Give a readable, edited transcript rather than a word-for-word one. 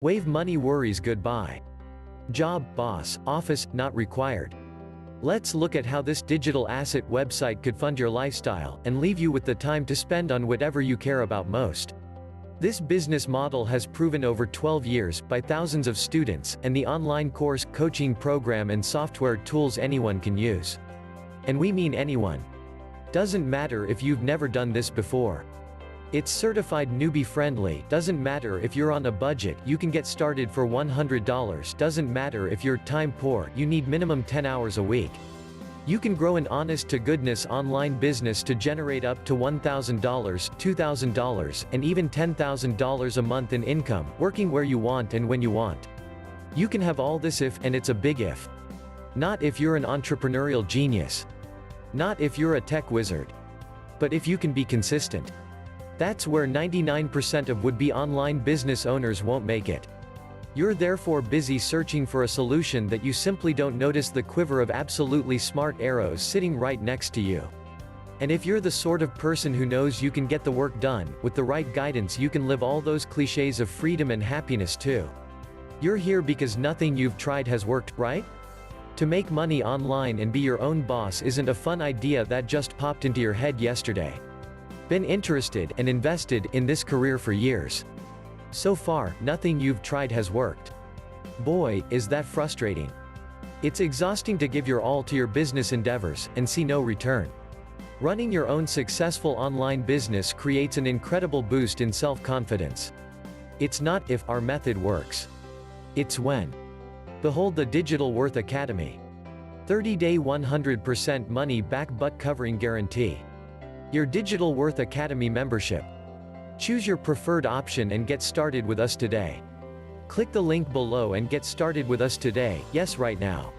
Wave money worries goodbye. Job, boss, office, not required. Let's look at how this digital asset website could fund your lifestyle and leave you with the time to spend on whatever you care about most. This business model has proven over 12 years by thousands of students and the online course, coaching program and software tools anyone can use. And we mean anyone. Doesn't matter if you've never done this before. It's certified newbie friendly. Doesn't matter if you're on a budget, you can get started for $100. Doesn't matter if you're time poor, you need minimum 10 hours a week. You can grow an honest to goodness online business to generate up to $1,000, $2,000, and even $10,000 a month in income, working where you want and when you want. You can have all this if, and it's a big if. Not if you're an entrepreneurial genius. Not if you're a tech wizard. But if you can be consistent. That's where 99% of would-be online business owners won't make it. You're therefore busy searching for a solution that you simply don't notice the quiver of absolutely smart arrows sitting right next to you. And if you're the sort of person who knows you can get the work done, with the right guidance you can live all those cliches of freedom and happiness too. You're here because nothing you've tried has worked, right? To make money online and be your own boss isn't a fun idea that just popped into your head yesterday. Been interested and invested in this career for years. So far, nothing you've tried has worked. Boy, is that frustrating. It's exhausting to give your all to your business endeavors and see no return. Running your own successful online business creates an incredible boost in self-confidence. It's not if our method works. It's when. Behold the Digital Worth Academy. 30-day 100% money-back butt-covering guarantee. Your Digital Worth Academy membership. Choose your preferred option and get started with us today. Click the link below and get started with us today, yes right now.